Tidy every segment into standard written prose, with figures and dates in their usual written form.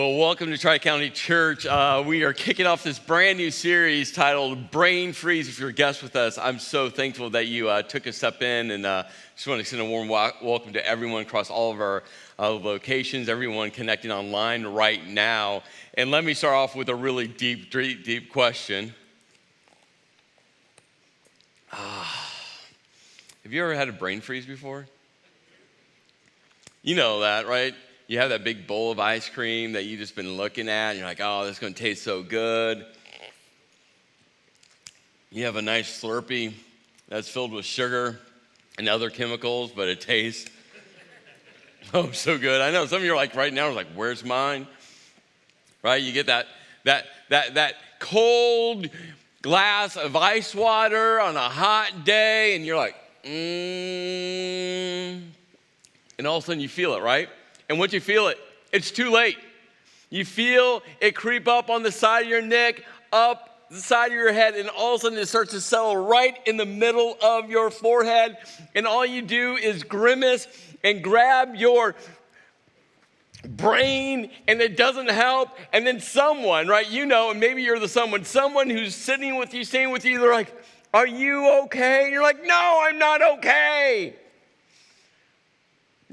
Well, welcome to Tri-County Church. We are kicking off this brand new series titled Brain Freeze. If you're a guest with us, I'm so thankful that you took a step in, and just want to extend a warm welcome to everyone across all of our locations, everyone connecting online right now. And let me start off with a really deep question. Have you ever had a brain freeze before? You know that, right? You have that big bowl of ice cream that you've just been looking at, and you're like, oh, this is going to taste so good. You have a nice Slurpee that's filled with sugar and other chemicals, but it tastes so good. I know some of you are like right now, like, where's mine? Right? You get that cold glass of ice water on a hot day, and you're like, and all of a sudden you feel it, right? And once you feel it, it's too late. You feel it creep up on the side of your neck, up the side of your head, and all of a sudden it starts to settle right in the middle of your forehead. And all you do is grimace and grab your brain, and it doesn't help. And then someone, right, you know, and maybe you're the someone who's sitting with you, staying with you, they're like, are you okay? And you're like, no, I'm not okay.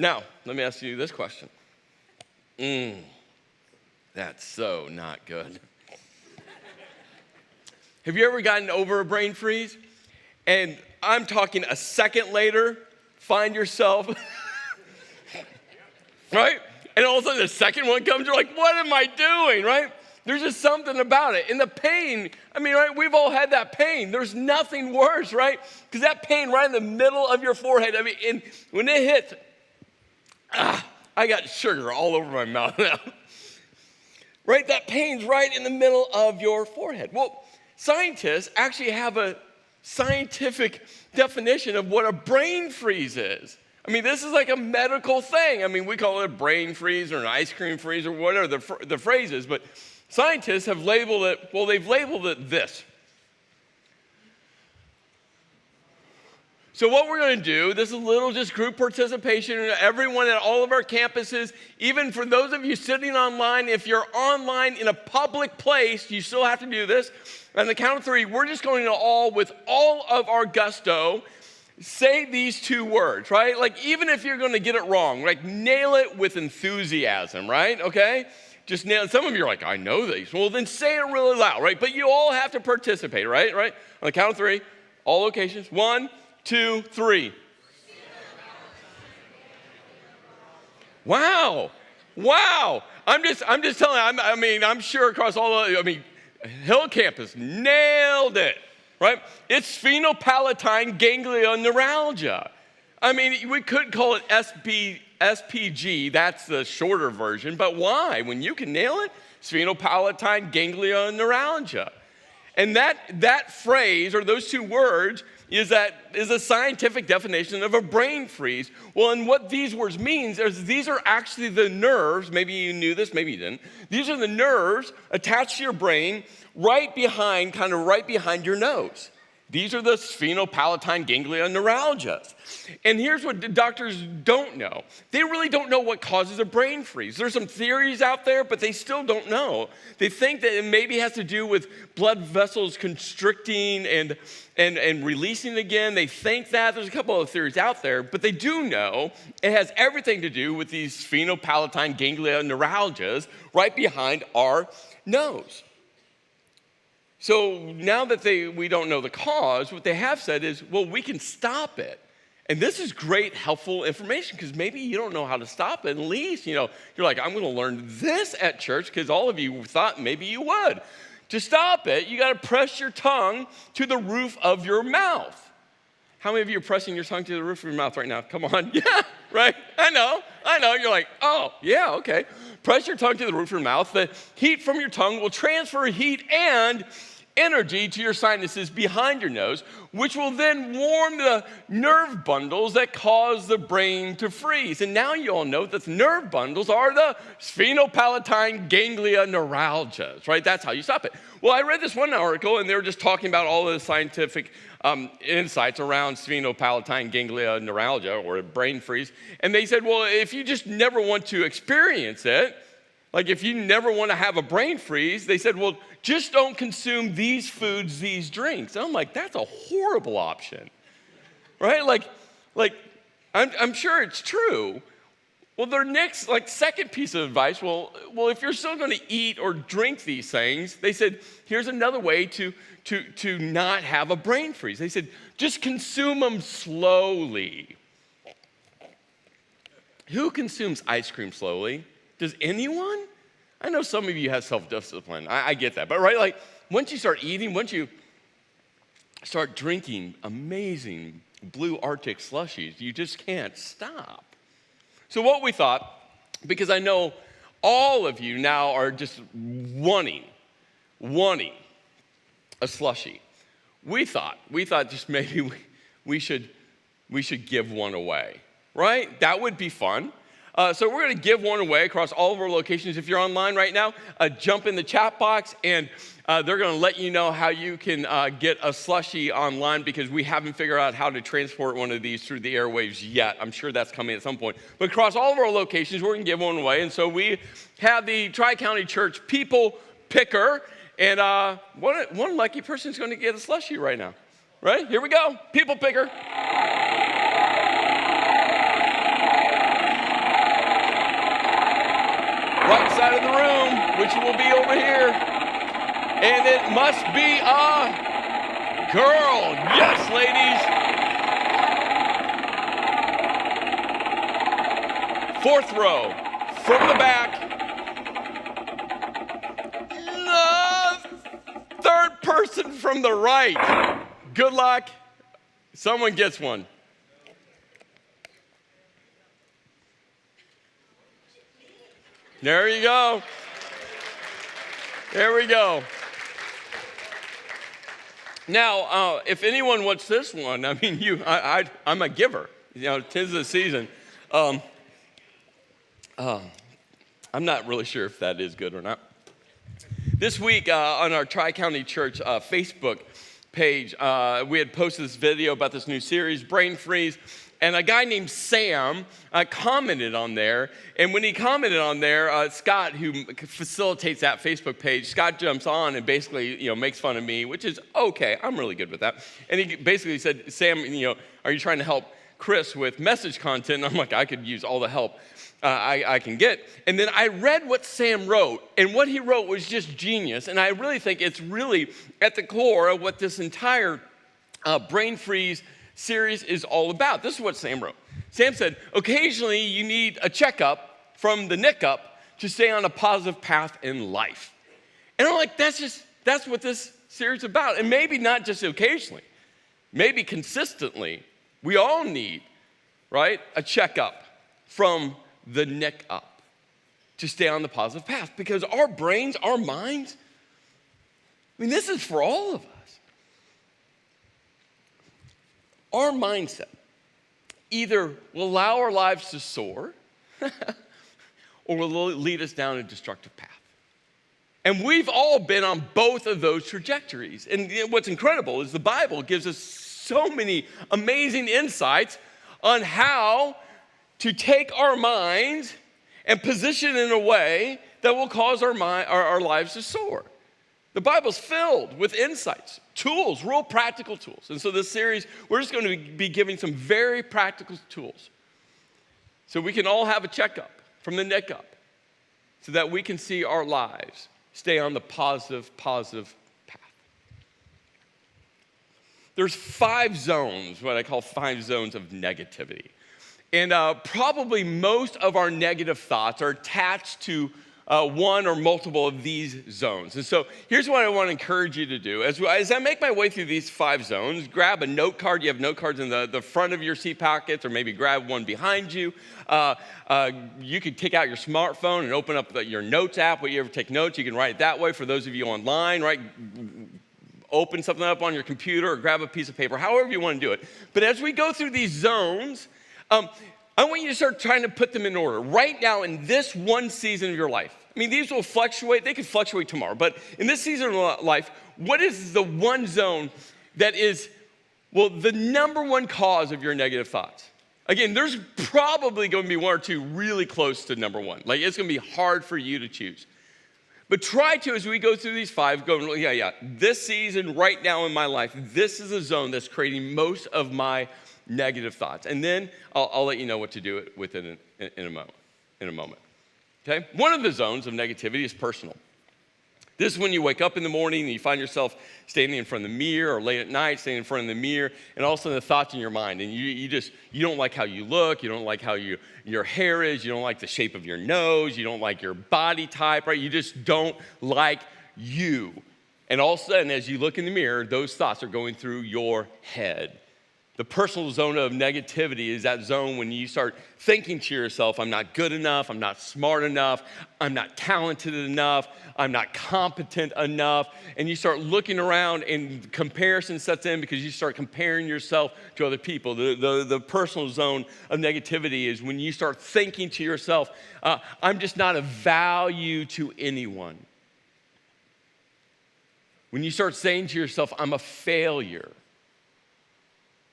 Now, let me ask you this question. That's so not good. Have you ever gotten over a brain freeze? And I'm talking a second later, find yourself, right? And all of a sudden the second one comes, you're like, what am I doing, right? There's just something about it. And the pain, I mean, right, we've all had that pain. There's nothing worse, right? Because that pain right in the middle of your forehead, I mean, and when it hits, I got sugar all over my mouth now. Right? That pain's right in the middle of your forehead. Well, scientists actually have a scientific definition of what a brain freeze is. I mean, this is like a medical thing. I mean, we call it a brain freeze or an ice cream freeze or whatever the phrase is, but scientists have labeled it, well, they've labeled it this. So what we're going to do, this is a little just group participation, everyone at all of our campuses, even for those of you sitting online, if you're online in a public place, you still have to do this. On the count of three, we're just going to all, with all of our gusto, say these two words, right? Like even if you're going to get it wrong, like nail it with enthusiasm, right? Okay? Just nail it. Some of you are like, I know these. Well, then say it really loud, right? But you all have to participate, right? On the count of three, all locations. 1, 2, 3. Wow. I'm just telling you, I'm sure across Hill Campus nailed it, right? It's sphenopalatine ganglion neuralgia. I mean, we could call it SPG, that's the shorter version, but why? When you can nail it, sphenopalatine ganglion neuralgia. And that phrase, or those two words, is a scientific definition of a brain freeze. Well, and what these words means is these are actually the nerves, maybe you knew this, maybe you didn't. These are the nerves attached to your brain right behind your nose. These are the sphenopalatine ganglion neuralgias. And here's what the doctors don't know. They really don't know what causes a brain freeze. There's some theories out there, but they still don't know. They think that it maybe has to do with blood vessels constricting and releasing again. They think that. There's a couple of theories out there, but they do know it has everything to do with these sphenopalatine ganglion neuralgias right behind our nose. So now that we don't know the cause, what they have said is, well, we can stop it. And this is great, helpful information because maybe you don't know how to stop it. At least, you're like, I'm going to learn this at church because all of you thought maybe you would. To stop it, you got to press your tongue to the roof of your mouth. How many of you are pressing your tongue to the roof of your mouth right now? Come on. Yeah, right? I know. You're like, oh, yeah, okay. Press your tongue to the roof of your mouth. The heat from your tongue will transfer heat and energy to your sinuses behind your nose, which will then warm the nerve bundles that cause the brain to freeze. And now you all know that the nerve bundles are the sphenopalatine ganglion neuralgias, right? That's how you stop it. Well, I read this one article, and they were just talking about all of the scientific insights around sphenopalatine ganglion neuralgia, or brain freeze. And they said, well, if you just never want to experience it, like if you never want to have a brain freeze, they said, well, just don't consume these foods, these drinks. And I'm like, that's a horrible option, right? Like I'm sure it's true. Well, their next, second piece of advice, well, if you're still going to eat or drink these things, they said, here's another way to not have a brain freeze. They said, just consume them slowly. Who consumes ice cream slowly? Does anyone? I know some of you have self-discipline. I get that. But, right, once you start eating, once you start drinking amazing blue Arctic slushies, you just can't stop. So what we thought, because I know all of you now are just wanting a slushie, we thought just maybe we should give one away, right? That would be fun. So we're going to give one away across all of our locations. If you're online right now, jump in the chat box, and they're going to let you know how you can get a slushie online, because we haven't figured out how to transport one of these through the airwaves yet. I'm sure that's coming at some point. But across all of our locations, we're going to give one away. And so we have the Tri-County Church People Picker, and one lucky person is going to get a slushie right now. Right? Here we go. People Picker. Right side of the room, which will be over here. And it must be a girl. Yes, ladies. Fourth row, from the back. The third person from the right. Good luck. Someone gets one. There you go. There we go. Now, if anyone wants this one, I mean, I'm a giver. You know, 'tis the season. I'm not really sure if that is good or not. This week on our Tri-County Church Facebook page, we had posted this video about this new series, Brain Freeze. And a guy named Sam commented on there. And when he commented on there, Scott, who facilitates that Facebook page, Scott jumps on and basically, makes fun of me, which is okay. I'm really good with that. And he basically said, Sam, are you trying to help Chris with message content? And I'm like, I could use all the help I can get. And then I read what Sam wrote, and what he wrote was just genius. And I really think it's really at the core of what this entire Brain Freeze series is all about. This is what Sam wrote. Sam said, occasionally you need a checkup from the nick up to stay on a positive path in life. And I'm like, that's what this series is about. And maybe not just occasionally, maybe consistently, we all need, right, a checkup from the nick up to stay on the positive path, because our brains, our minds, this is for all of us. Our mindset either will allow our lives to soar or will lead us down a destructive path. And we've all been on both of those trajectories. And what's incredible is the Bible gives us so many amazing insights on how to take our minds and position in a way that will cause our lives to soar. The Bible's filled with insights, tools, real practical tools. And so this series, we're just going to be giving some very practical tools so we can all have a checkup from the neck up, so that we can see our lives stay on the positive path. There's 5 zones, what I call 5 zones of negativity. And probably most of our negative thoughts are attached to one or multiple of these zones. And so here's what I want to encourage you to do. As I make my way through these 5 zones, grab a note card. You have note cards in the front of your seat pockets, or maybe grab one behind you. You could take out your smartphone and open up your notes app. When you ever take notes, you can write it that way. For those of you online, right, open something up on your computer or grab a piece of paper, however you want to do it. But as we go through these zones, I want you to start trying to put them in order right now in this one season of your life. These will fluctuate. They could fluctuate tomorrow. But in this season of life, what is the one zone that is, the number one cause of your negative thoughts? Again, there's probably going to be one or two really close to number one. Like, it's going to be hard for you to choose. But try to, as we go through these five, go, yeah, this season right now in my life, this is a zone that's creating most of my negative thoughts. And then I'll let you know what to do with it in a moment. Okay? One of the zones of negativity is personal. This is when you wake up in the morning and you find yourself standing in front of the mirror, or late at night standing in front of the mirror, and all of a sudden the thoughts in your mind, and you don't like how you look, you don't like how your hair is, you don't like the shape of your nose, you don't like your body type, right? You just don't like you. And all of a sudden, as you look in the mirror, those thoughts are going through your head. The personal zone of negativity is that zone when you start thinking to yourself, I'm not good enough, I'm not smart enough, I'm not talented enough, I'm not competent enough, and you start looking around and comparison sets in because you start comparing yourself to other people. The personal zone of negativity is when you start thinking to yourself, I'm just not of value to anyone. When you start saying to yourself, I'm a failure.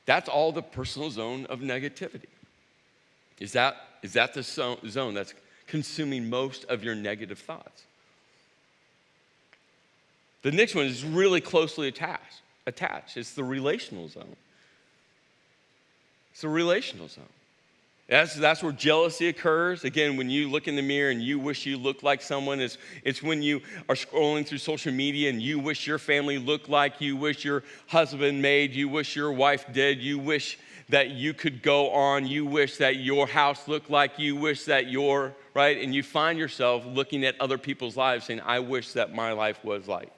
That's all the personal zone of negativity. Is that the zone that's consuming most of your negative thoughts? The next one is really closely attached. It's the relational zone. It's the relational zone. That's where jealousy occurs. Again, when you look in the mirror and you wish you looked like someone, it's when you are scrolling through social media and you wish your family looked like you, wish your husband made, you wish your wife did, you wish that you could go on, you wish that your house looked like you, wish that right? And you find yourself looking at other people's lives saying, I wish that my life was like.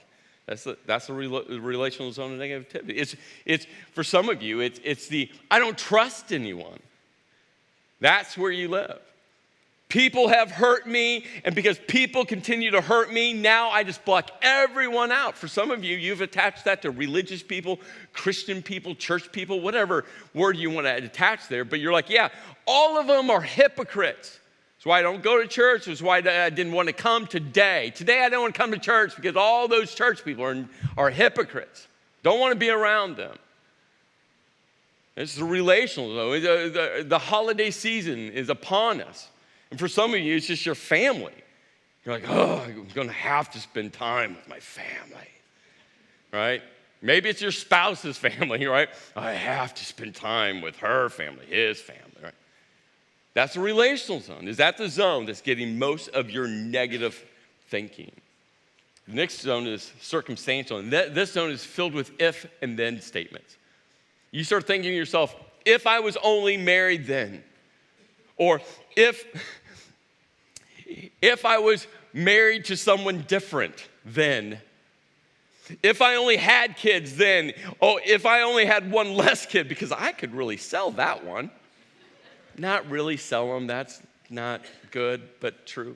That's the relational zone of negativity. It's for some of you, it's the I don't trust anyone. That's where you live. People have hurt me, and because people continue to hurt me, now I just block everyone out. For some of you, you've attached that to religious people, Christian people, church people, whatever word you want to attach there, but you're like, yeah, all of them are hypocrites. That's why I don't go to church. That's why I didn't want to come today. Today I don't want to come to church because all those church people are hypocrites. Don't want to be around them. It's the relational, though. The holiday season is upon us. And for some of you, it's just your family. You're like, oh, I'm going to have to spend time with my family, right? Maybe it's your spouse's family, right? I have to spend time with her family, his family, right? That's the relational zone. Is that the zone that's getting most of your negative thinking? The next zone is circumstantial. And this zone is filled with if and then statements. You start thinking to yourself, if I was only married then, or if I was married to someone different then, if I only had kids then, if I only had one less kid, because I could really sell that one. Not really sell them, that's not good, but true.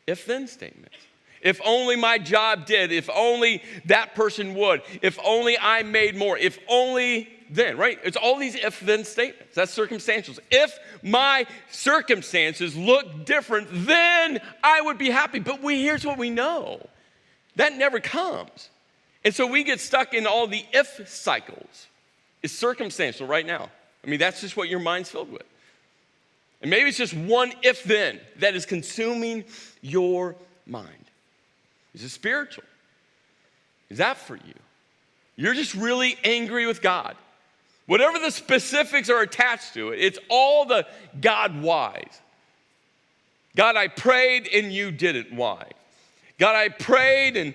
If then statements. If only my job did, if only that person would, if only I made more, if only then, right? It's all these if-then statements. That's circumstantial. If my circumstances look different, then I would be happy. But here's what we know. That never comes. And so we get stuck in all the if cycles. It's circumstantial right now. I mean, that's just what your mind's filled with. And maybe it's just one if-then that is consuming your mind. Is it spiritual? Is that for you? You're just really angry with God. Whatever the specifics are attached to it, it's all the God whys. God, I prayed and you didn't. Why? God, I prayed and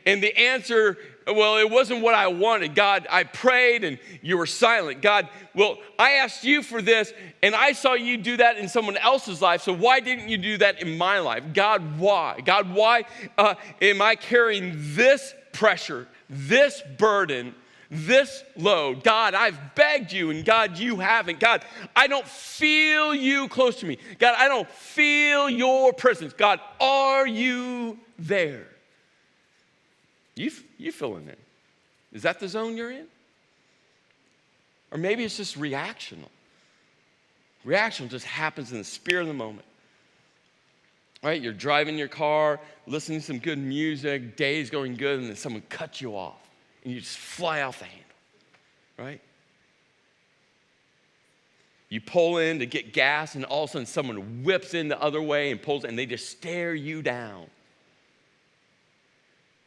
the answer, well, it wasn't what I wanted. God, I prayed and you were silent. God, well, I asked you for this and I saw you do that in someone else's life, so why didn't you do that in my life? God, why? God, why am I carrying this pressure, this burden, this load? God, I've begged you, and God, you haven't. God, I don't feel you close to me. God, I don't feel your presence. God, are you there? You fill in there. Is that the zone you're in? Or maybe it's just reactional. Reactional just happens in the spirit of the moment. Right? You're driving your car, listening to some good music, day's going good, and then someone cuts you off, and you just fly off the handle. Right? You pull in to get gas, and all of a sudden someone whips in the other way and pulls, and they just stare you down.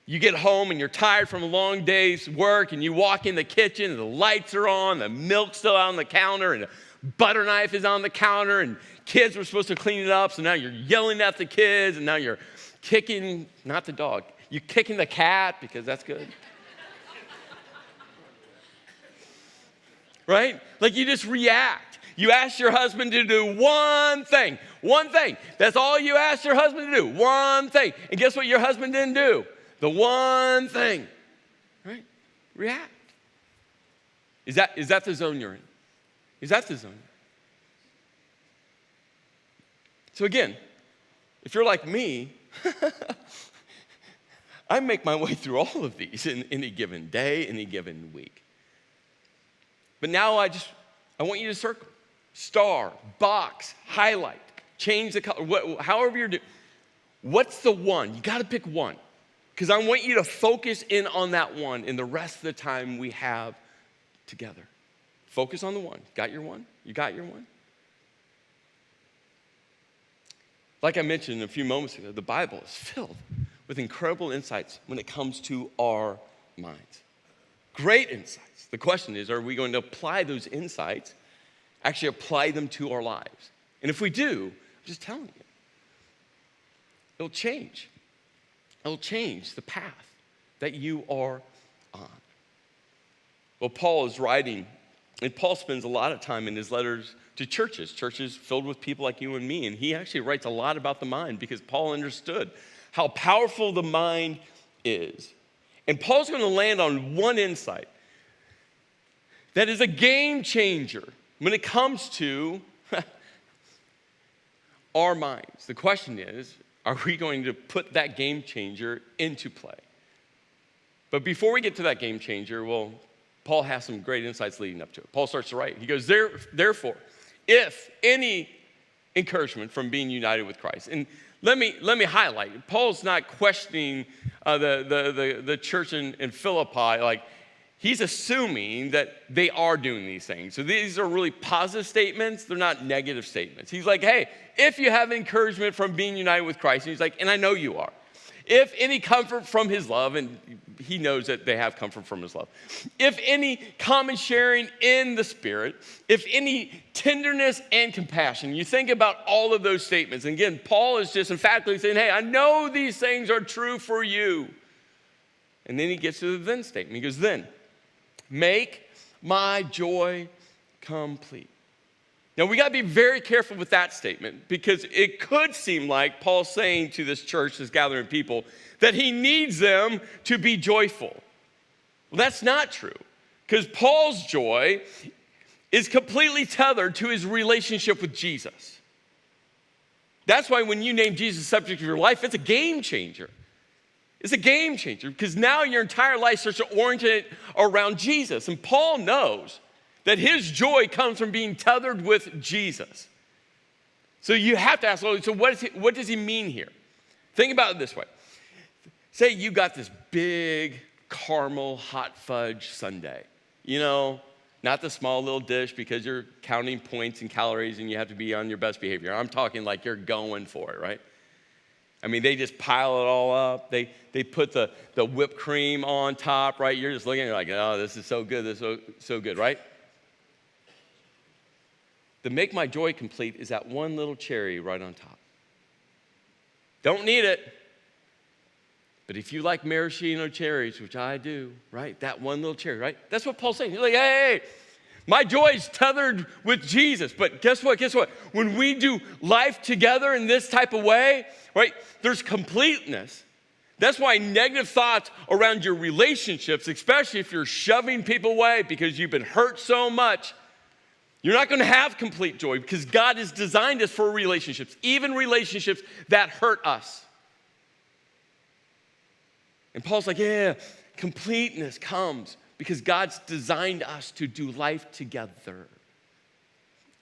You get home and you're tired from a long day's work, and you walk in the kitchen and the lights are on, the milk's still out on the counter, and the butter knife is on the counter, and kids were supposed to clean it up, so now you're yelling at the kids, and now you're kicking, not the dog, you're kicking the cat because that's good. Right? Like you just react. You ask your husband to do one thing. One thing. That's all you asked your husband to do. One thing. And guess what your husband didn't do? The one thing. Right? React. Is that the zone you're in? Is that the zone? So again, if you're like me, I make my way through all of these in any given day, any given week. But now I want you to circle, star, box, highlight, change the color, however you're doing. What's the one? You got to pick one. Because I want you to focus in on that one in the rest of the time we have together. Focus on the one. Got your one? You got your one? Like I mentioned a few moments ago, the Bible is filled with incredible insights when it comes to our minds. Great insights. The question is, are we going to apply those insights, actually apply them to our lives? And if we do, I'm just telling you, it'll change. It'll change the path that you are on. Well, Paul is writing, and Paul spends a lot of time in his letters to churches filled with people like you and me, and he actually writes a lot about the mind because Paul understood how powerful the mind is. And Paul's going to land on one insight that is a game changer when it comes to our minds. The question is, are we going to put that game changer into play? But before we get to that game changer, well, Paul has some great insights leading up to it. Paul starts to write. He goes, therefore, if any encouragement from being united with Christ. And let me highlight, Paul's not questioning the church in Philippi, like he's assuming that they are doing these things. So these are really positive statements. They're not negative statements. He's like, hey, if you have encouragement from being united with Christ, and he's like, and I know you are. If any comfort from his love, and he knows that they have comfort from his love. If any common sharing in the Spirit, if any tenderness and compassion. You think about all of those statements. And again, Paul is just emphatically saying, hey, I know these things are true for you. And then he gets to the then statement. He goes, then, make my joy complete. Now, we got to be very careful with that statement because it could seem like Paul's saying to this church, this gathering of people, that he needs them to be joyful. Well, that's not true because Paul's joy is completely tethered to his relationship with Jesus. That's why when you name Jesus the subject of your life, it's a game changer. It's a game changer because now your entire life starts to orient around Jesus. And Paul knows that his joy comes from being tethered with Jesus. So you have to ask, so what does he mean here? Think about it this way. Say you got this big caramel hot fudge sundae. You know, not the small little dish because you're counting points and calories and you have to be on your best behavior. I'm talking like you're going for it, right? I mean, they just pile it all up. They put the whipped cream on top, right? You're just looking at it like, oh, this is so good, this is so good, right? The make my joy complete is that one little cherry right on top. Don't need it. But if you like maraschino cherries, which I do, right? That one little cherry, right? That's what Paul's saying. He's like, hey, my joy is tethered with Jesus. But guess what? When we do life together in this type of way, right, there's completeness. That's why negative thoughts around your relationships, especially if you're shoving people away because you've been hurt so much, you're not going to have complete joy because God has designed us for relationships, even relationships that hurt us. And Paul's like, yeah, completeness comes because God's designed us to do life together,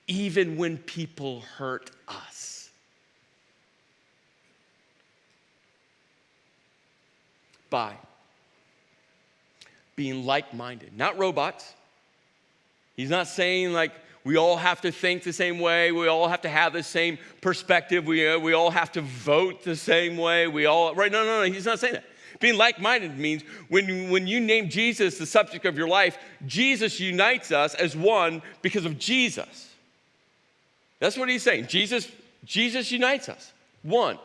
even when people hurt us. By being like-minded, not robots. He's not saying like we all have to think the same way. We all have to have the same perspective. We all have to vote the same way. Right? No, he's not saying that. Being like-minded means when you name Jesus the subject of your life, Jesus unites us as one because of Jesus. That's what he's saying. Jesus unites us, one,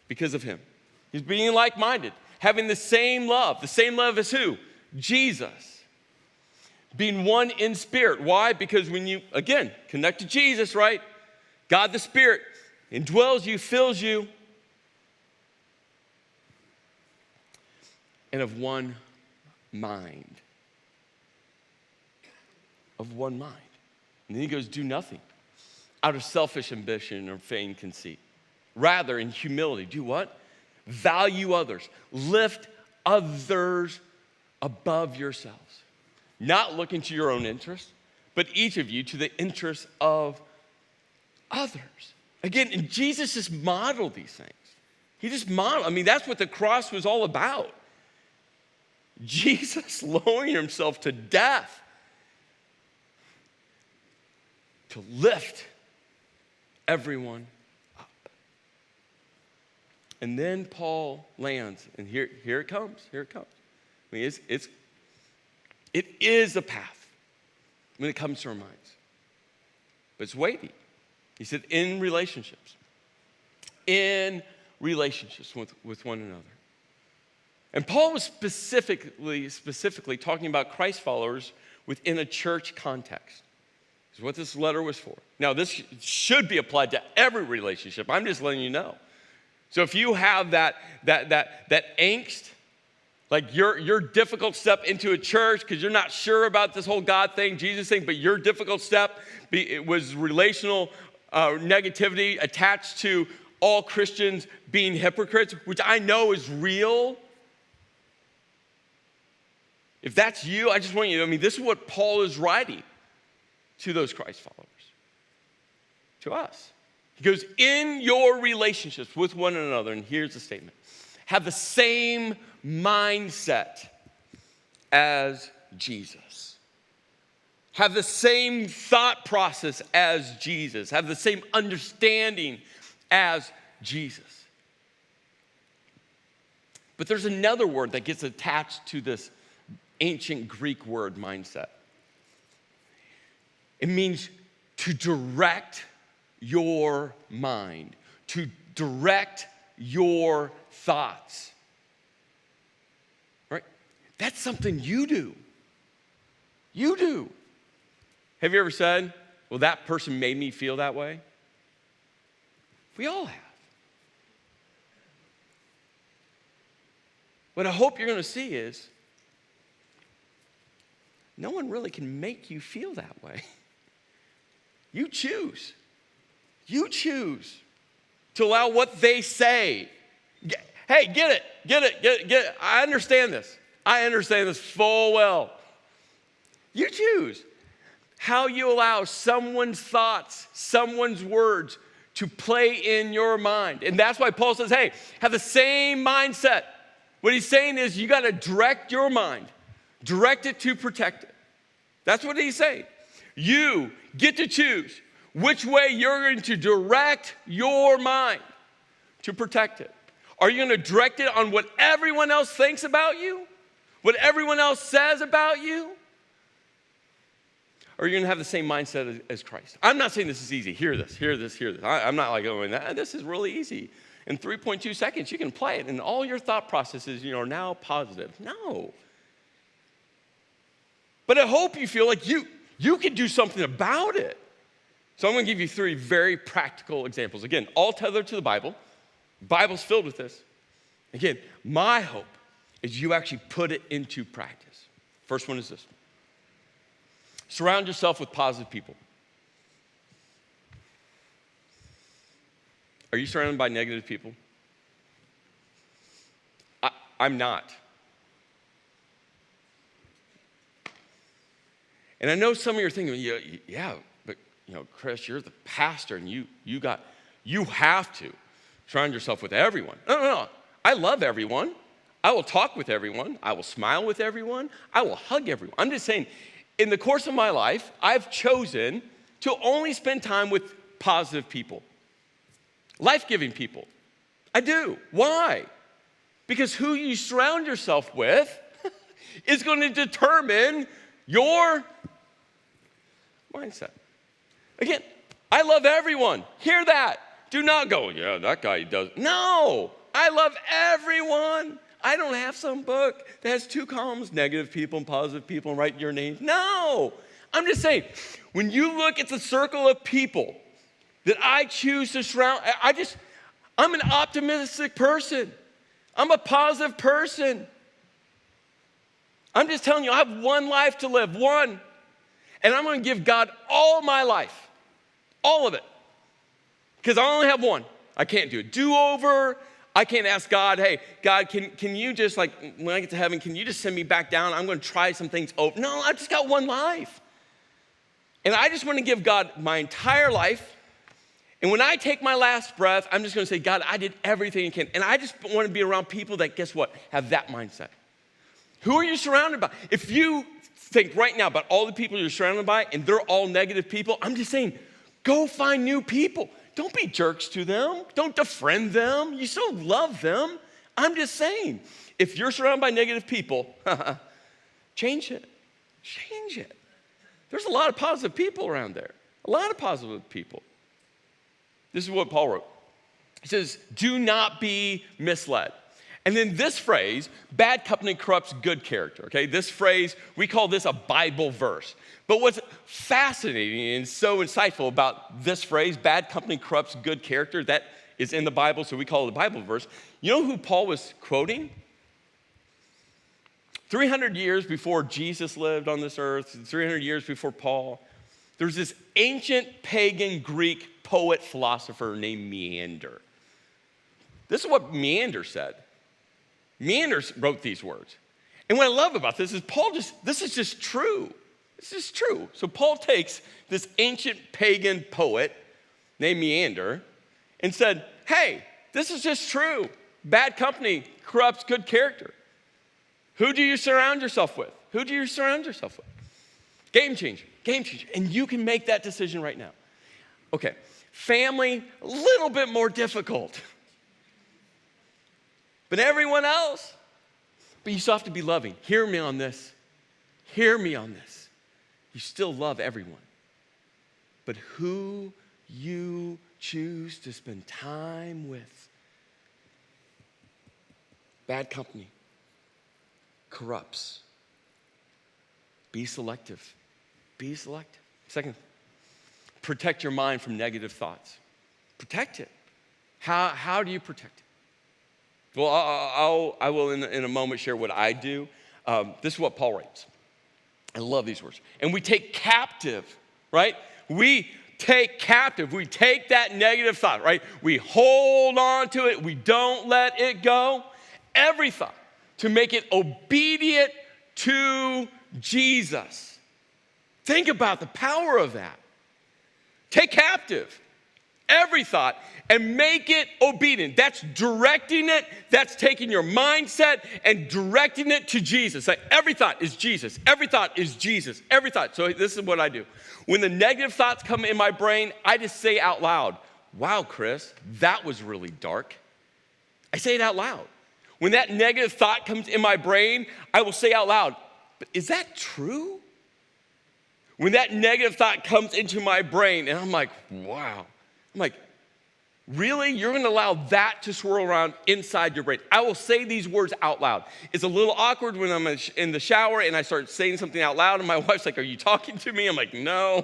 because of him. He's being like-minded, having the same love. The same love as who? Jesus. Being one in spirit. Why? Because when you, again, connect to Jesus, right? God the Spirit indwells you, fills you, and of one mind. Of one mind. And then he goes, do nothing out of selfish ambition or vain conceit. Rather, in humility, do what? Value others. Lift others above yourselves. Not looking to your own interests, but each of you to the interests of others. Again, and Jesus just modeled these things. He just modeled. I mean, that's what the cross was all about. Jesus lowering himself to death to lift everyone up. And then Paul lands, and here it comes. I mean, it is a path when it comes to our minds. But it's weighty. He said, in relationships with one another. And Paul was specifically talking about Christ followers within a church context. This is what this letter was for. Now, this should be applied to every relationship. I'm just letting you know. So if you have that angst, like your difficult step into a church because you're not sure about this whole God thing, Jesus thing, but your difficult step it was relational negativity attached to all Christians being hypocrites, which I know is real. If that's you, I just want you to, this is what Paul is writing to those Christ followers, to us. He goes, in your relationships with one another, and here's the statement, have the same mindset as Jesus. Have the same thought process as Jesus. Have the same understanding as Jesus. But there's another word that gets attached to this ancient Greek word mindset. It means to direct your mind, to direct your thoughts. Right? That's something you do. You do. Have you ever said, well, that person made me feel that way? We all have. What I hope you're going to see is no one really can make you feel that way. You choose. You choose to allow what they say. Hey, get it. I understand this. I understand this full well. You choose how you allow someone's thoughts, someone's words to play in your mind. And that's why Paul says, hey, have the same mindset. What he's saying is you got to direct your mind. Direct it to protect it. That's what he's saying. You get to choose which way you're going to direct your mind to protect it. Are you going to direct it on what everyone else thinks about you? What everyone else says about you? Or are you going to have the same mindset as Christ? I'm not saying this is easy. Hear this. I'm not like going, this is really easy. In 3.2 seconds, you can play it, and all your thought processes are now positive. No. But I hope you feel like you can do something about it. So I'm going to give you 3 very practical examples. Again, all tethered to the Bible. The Bible's filled with this. Again, my hope is you actually put it into practice. First one is this. Surround yourself with positive people. Are you surrounded by negative people? I'm not. And I know some of you are thinking, yeah, but Chris, you're the pastor, and you have to surround yourself with everyone. No. I love everyone. I will talk with everyone. I will smile with everyone. I will hug everyone. I'm just saying, in the course of my life, I've chosen to only spend time with positive people, life-giving people. I do. Why? Because who you surround yourself with is going to determine your mindset. Again, I love everyone. Hear that. Do not go, yeah, that guy does. No, I love everyone. I don't have some book that has 2 columns, negative people and positive people, and write your name. No, I'm just saying, when you look at the circle of people that I choose to surround, I'm an optimistic person. I'm a positive person. I'm just telling you, I have one life to live, one. And I'm going to give God all my life, all of it. Because I only have one. I can't do a do-over. I can't ask God, hey, God, can you just, like, when I get to heaven, can you just send me back down? I'm going to try some things over. No, I've just got one life. And I just want to give God my entire life. And when I take my last breath, I'm just going to say, God, I did everything I can. And I just want to be around people that, guess what, have that mindset. Who are you surrounded by? If you think right now about all the people you're surrounded by and they're all negative people, I'm just saying, go find new people. Don't be jerks to them. Don't defriend them. You still love them. I'm just saying, if you're surrounded by negative people, change it. Change it. There's a lot of positive people around there. A lot of positive people. This is what Paul wrote. He says, do not be misled. And then this phrase, bad company corrupts good character, okay? This phrase, we call this a Bible verse. But what's fascinating and so insightful about this phrase, bad company corrupts good character, that is in the Bible, so we call it a Bible verse. You know who Paul was quoting? 300 years before Jesus lived on this earth, 300 years before Paul, there's this ancient pagan Greek poet philosopher named Menander. This is what Menander said. Menander wrote these words. And what I love about this is this is just true. This is true. So Paul takes this ancient pagan poet named Menander and said, hey, this is just true. Bad company corrupts good character. Who do you surround yourself with? Who do you surround yourself with? Game changer, game changer. And you can make that decision right now. Okay, family, a little bit more difficult. But everyone else, but you still have to be loving. Hear me on this. Hear me on this. You still love everyone. But who you choose to spend time with, bad company, corrupts. Be selective. Be selective. Second, protect your mind from negative thoughts. Protect it. How do you protect it? Well, I will in a moment share what I do. This is what Paul writes. I love these words. And we take captive, right? We take captive. We take that negative thought, right? We hold on to it. We don't let it go. Every thought to make it obedient to Jesus. Think about the power of that. Take captive every thought and make it obedient. That's directing it. That's taking your mindset and directing it to Jesus. Like every thought is Jesus. Every thought is Jesus. Every thought. So this is what I do. When the negative thoughts come in my brain, I just say out loud, wow, Chris, that was really dark. I say it out loud. When that negative thought comes in my brain, I will say out loud, but is that true? When that negative thought comes into my brain and I'm like, wow. I'm like, really? You're going to allow that to swirl around inside your brain? I will say these words out loud. It's a little awkward when I'm in the shower and I start saying something out loud and my wife's like, are you talking to me? I'm like, no.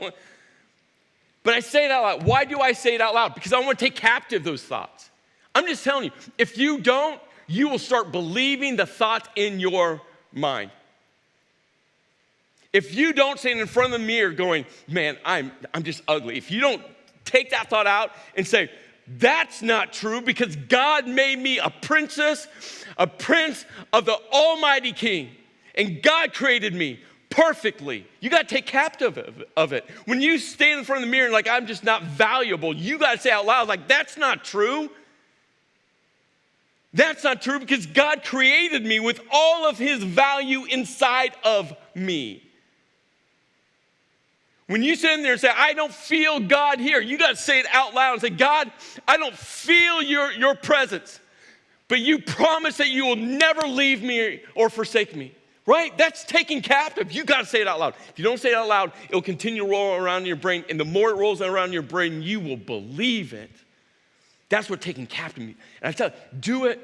But I say it out loud. Why do I say it out loud? Because I want to take captive those thoughts. I'm just telling you, if you don't, you will start believing the thoughts in your mind. If you don't stand in front of the mirror going, man, I'm just ugly. If you don't take that thought out and say, that's not true because God made me a princess, a prince of the Almighty King, and God created me perfectly. You got to take captive of it. When you stand in front of the mirror and like, I'm just not valuable, you got to say out loud, like, that's not true. That's not true because God created me with all of his value inside of me. When you sit in there and say, I don't feel God here, you got to say it out loud and say, God, I don't feel your presence. But you promise that you will never leave me or forsake me, right? That's taking captive. You got to say it out loud. If you don't say it out loud, it'll continue to roll around in your brain. And the more it rolls around in your brain, you will believe it. That's what taking captive means. And I tell you, do it.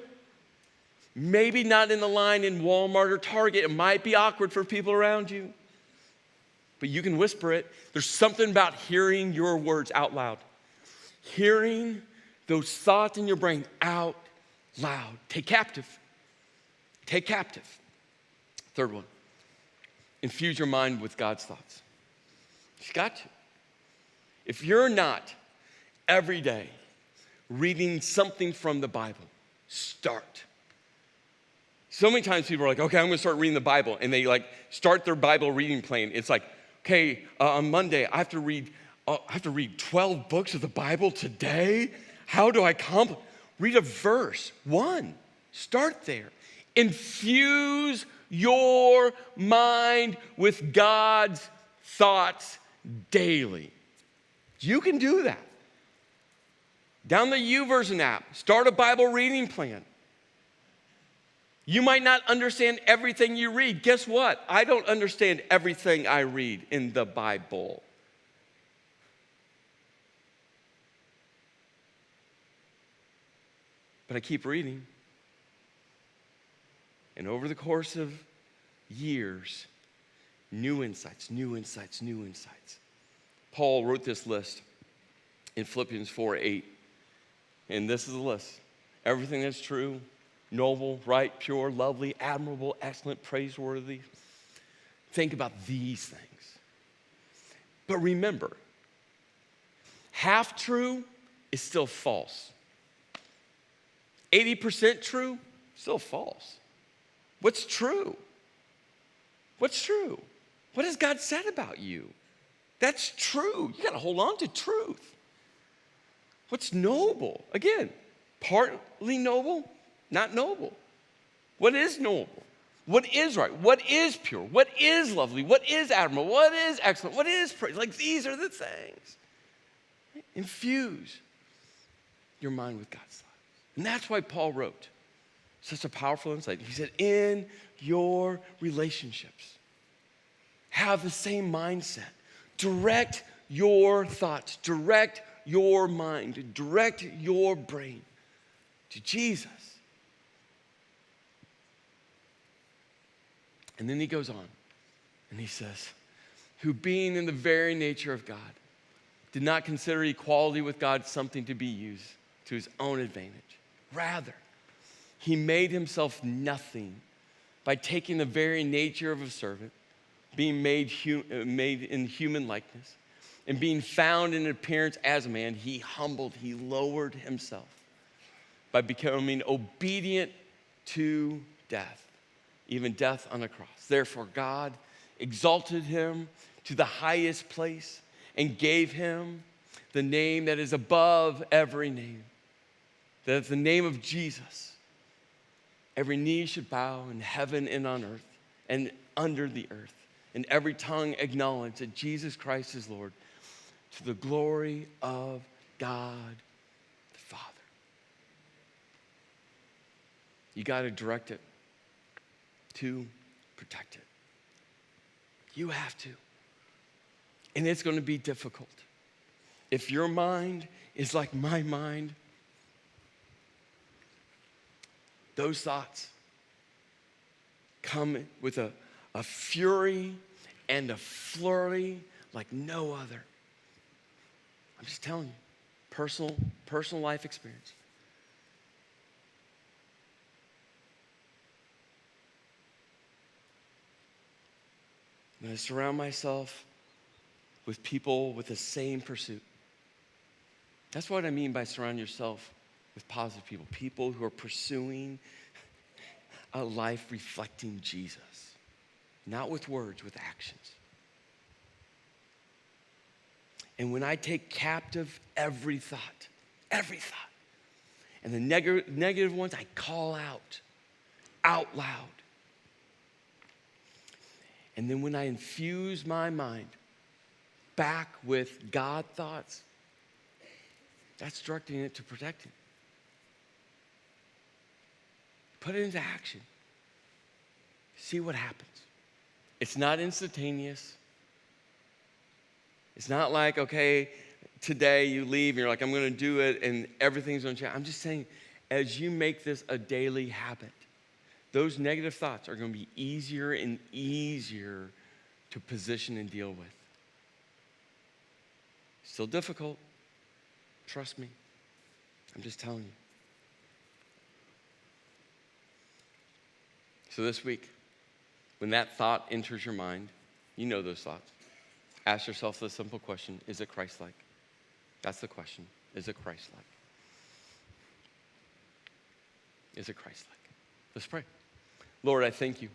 Maybe not in the line in Walmart or Target. It might be awkward for people around you. But you can whisper it. There's something about hearing your words out loud. Hearing those thoughts in your brain out loud. Take captive. Take captive. Third one. Infuse your mind with God's thoughts. You've got to. If you're not every day reading something from the Bible, start. So many times people are like, okay, I'm gonna start reading the Bible. And they like start their Bible reading plan. It's like, okay, on Monday, I have to read 12 books of the Bible today. How do I read a verse? One, start there. Infuse your mind with God's thoughts daily. You can do that. Down the YouVersion app, start a Bible reading plan. You might not understand everything you read. Guess what? I don't understand everything I read in the Bible. But I keep reading. And over the course of years, new insights. Paul wrote this list in Philippians 4:8. And this is the list. Everything that's true, noble, right, pure, lovely, admirable, excellent, praiseworthy. Think about these things. But remember, half true is still false. 80% true, still false. What's true? What's true? What has God said about you? That's true. You got to hold on to truth. What's noble? Again, partly noble, not noble. What is noble? What is right? What is pure? What is lovely? What is admirable? What is excellent? What is praise? Like these are the things. Infuse your mind with God's thoughts. And that's why Paul wrote such a powerful insight. He said, in your relationships, have the same mindset. Direct your thoughts. Direct your mind. Direct your brain to Jesus. And then he goes on and he says, who being in the very nature of God, did not consider equality with God something to be used to his own advantage. Rather, he made himself nothing by taking the very nature of a servant, being made in human likeness, and being found in appearance as a man, he lowered himself by becoming obedient to death, even death on a cross. Therefore, God exalted him to the highest place and gave him the name that is above every name, that at the name of Jesus, every knee should bow in heaven and on earth and under the earth, and every tongue acknowledge that Jesus Christ is Lord, to the glory of God the Father. You got to direct it to protect it. You have to. And it's going to be difficult. If your mind is like my mind, those thoughts come with a fury and a flurry like no other. I'm just telling you, personal life experience. I'm going to surround myself with people with the same pursuit. That's what I mean by surround yourself with positive people. People who are pursuing a life reflecting Jesus. Not with words, with actions. And when I take captive every thought, and the negative ones I call out loud. And then when I infuse my mind back with God thoughts, that's directing it to protect it. Put it into action. See what happens. It's not instantaneous. It's not like, okay, today you leave and you're like, I'm going to do it and everything's going to change. I'm just saying, as you make this a daily habit, those negative thoughts are going to be easier and easier to position and deal with. Still difficult. Trust me. I'm just telling you. So this week, when that thought enters your mind, you know those thoughts. Ask yourself the simple question, is it Christ-like? That's the question. Is it Christ-like? Is it Christ-like? Let's pray. Lord, I thank you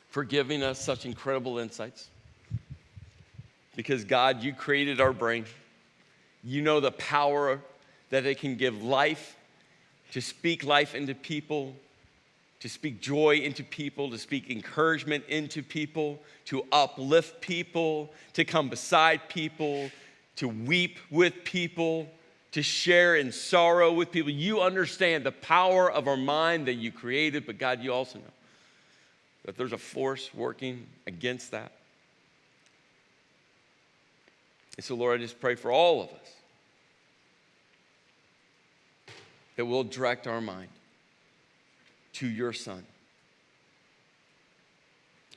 for giving us such incredible insights. Because God, you created our brain. You know the power that it can give life, to speak life into people, to speak joy into people, to speak encouragement into people, to uplift people, to come beside people, to weep with people, to share in sorrow with people. You understand the power of our mind that you created, but God, you also know that there's a force working against that. And so, Lord, I just pray for all of us that we'll direct our mind to your Son,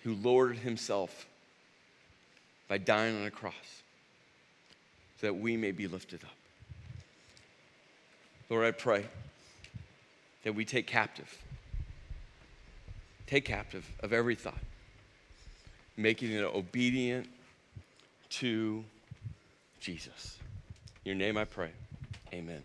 who lowered himself by dying on a cross so that we may be lifted up. Lord, I pray that we take captive of every thought, making it obedient to Jesus. In your name I pray, amen.